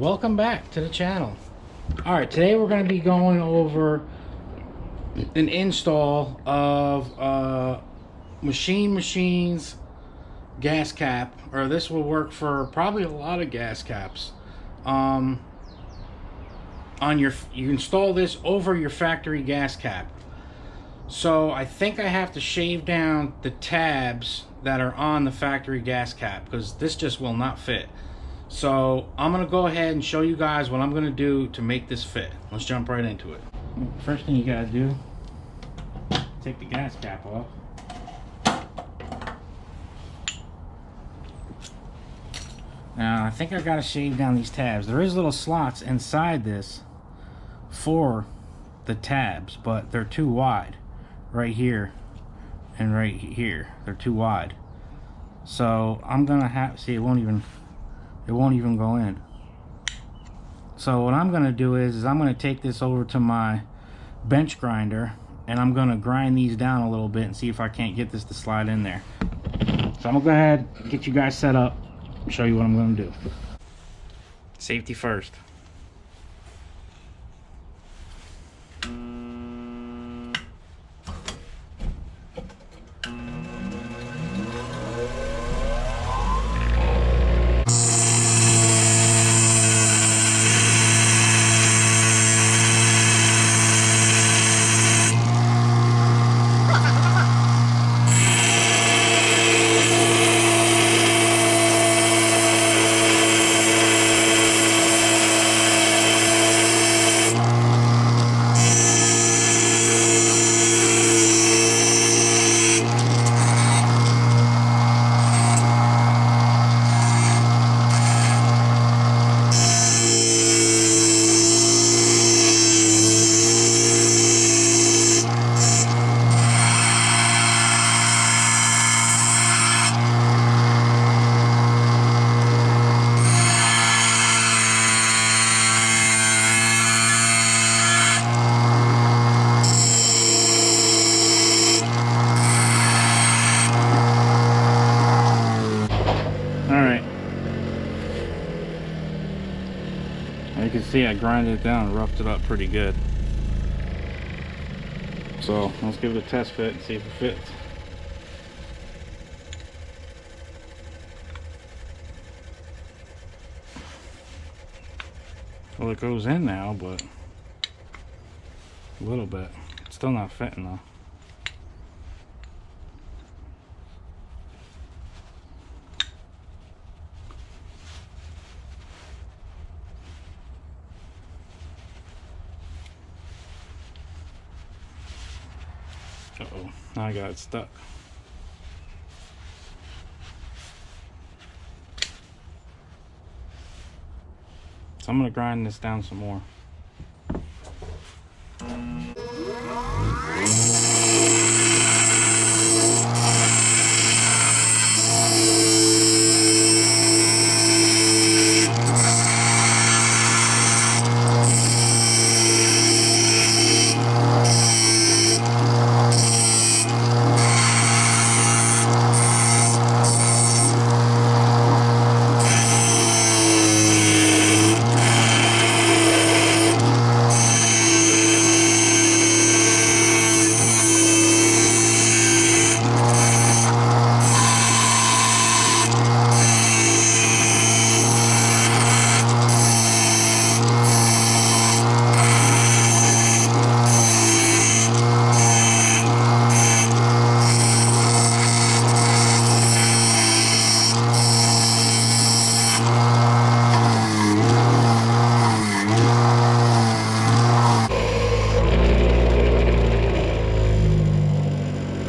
Welcome back to the channel. Alright, today we're going to be going over an install of Machines gas cap, or this will work for probably a lot of gas caps. On you install this over your factory gas cap. So I think I have to shave down the tabs that are on the factory gas cap because this just will not fit. So I'm gonna go ahead and show you guys what I'm gonna do to make this fit. Let's jump right into it. First thing you gotta do, take the gas cap off. Now I think I gotta shave down these tabs. There is little slots inside this for the tabs, but they're too wide. Right here and right here, they're too wide. So I'm gonna have, see, it won't even go in. So what I'm gonna do is I'm gonna take this over to my bench grinder and I'm gonna grind these down a little bit and see if I can't get this to slide in there. So I'm gonna go ahead and get you guys set up, show you what I'm gonna do. Safety first. You can see I grinded it down and roughed it up pretty good. So let's give it a test fit and see if it fits. Well, it goes in now, but a little bit. It's still not fitting though. Uh-oh, now I got it stuck. So I'm gonna grind this down some more.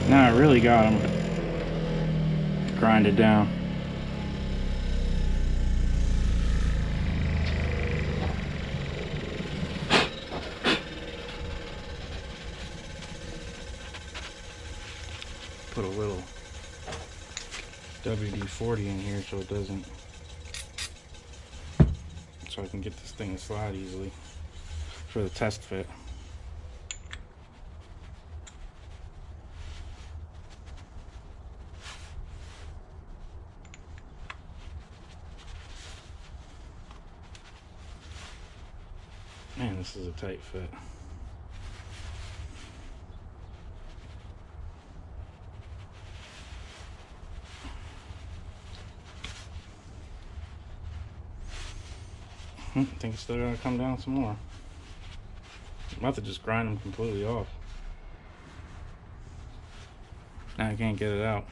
Now I really got them. Grind it down. Put a little WD-40 in here so it doesn't, so I can get this thing to slide easily for the test fit. Man, this is a tight fit. I think it's still gonna come down some more. I'm about to just grind them completely off. Now I can't get it out.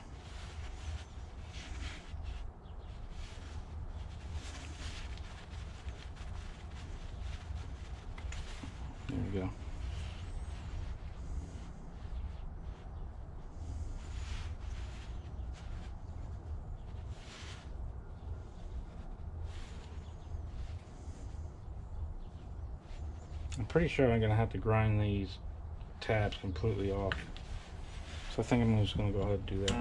There we go. I'm pretty sure I'm gonna have to grind these tabs completely off. So I think I'm just gonna go ahead and do that.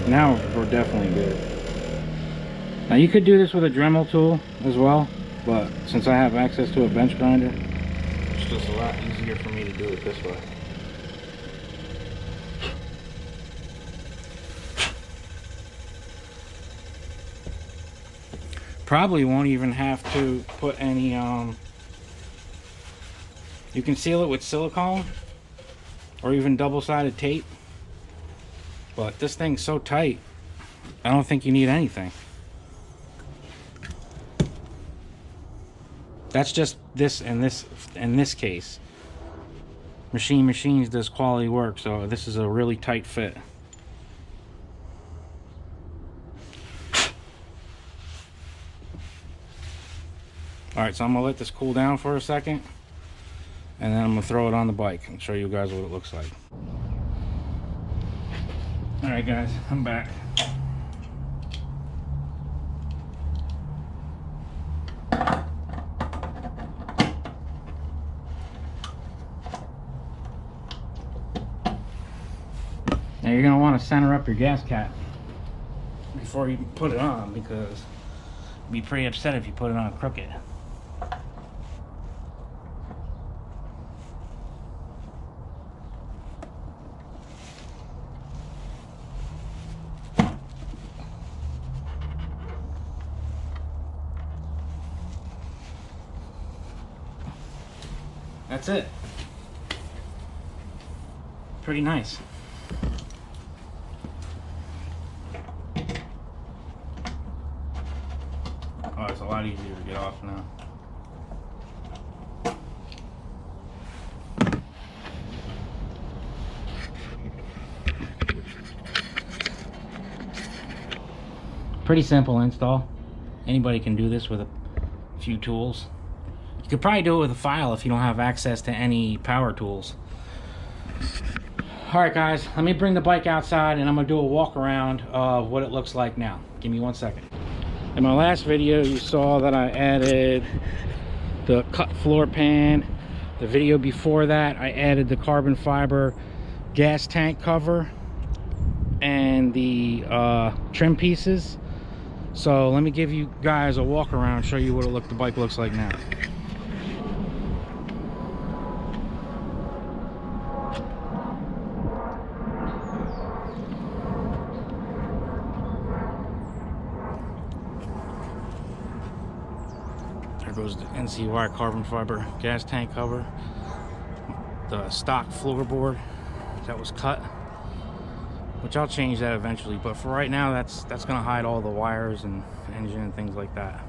Now we're definitely good. Now you could do this with a Dremel tool as well, but since I have access to a bench grinder, it's just a lot easier for me to do it this way. Probably won't even have to put any, you can seal it with silicone or even double-sided tape. But this thing's so tight, I don't think you need anything. That's just this in this case. Machines does quality work, so this is a really tight fit. Alright, so I'm gonna let this cool down for a second, and then I'm gonna throw it on the bike and show you guys what it looks like. Alright guys, I'm back. Now you're going to want to center up your gas cap before you put it on, because you'd be pretty upset if you put it on crooked. That's it. Pretty nice. Oh, it's a lot easier to get off now. Pretty simple install. Anybody can do this with a few tools. You could probably do it with a file if you don't have access to any power tools. Alright guys, let me bring the bike outside and I'm going to do a walk around of what it looks like now. Give me 1 second. In my last video you saw that I added the cut floor pan. The video before that I added the carbon fiber gas tank cover and the trim pieces. So let me give you guys a walk around, show you what the bike looks like now. There goes the NCY carbon fiber gas tank cover, the stock floorboard. that was cut, which I'll change that eventually, but for right now that's gonna hide all the wires and engine and things like that.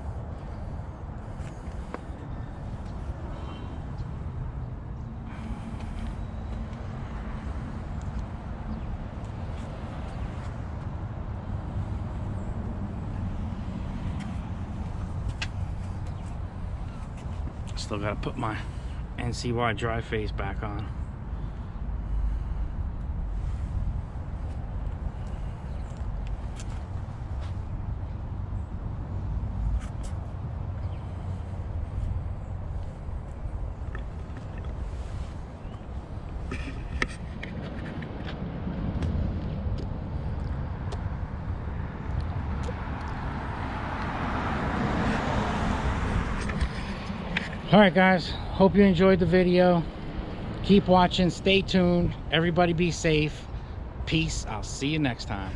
Still gotta put my NCY dry phase back on. All right, guys, hope you enjoyed the video. Keep watching, stay tuned, everybody be safe. Peace. I'll see you next time.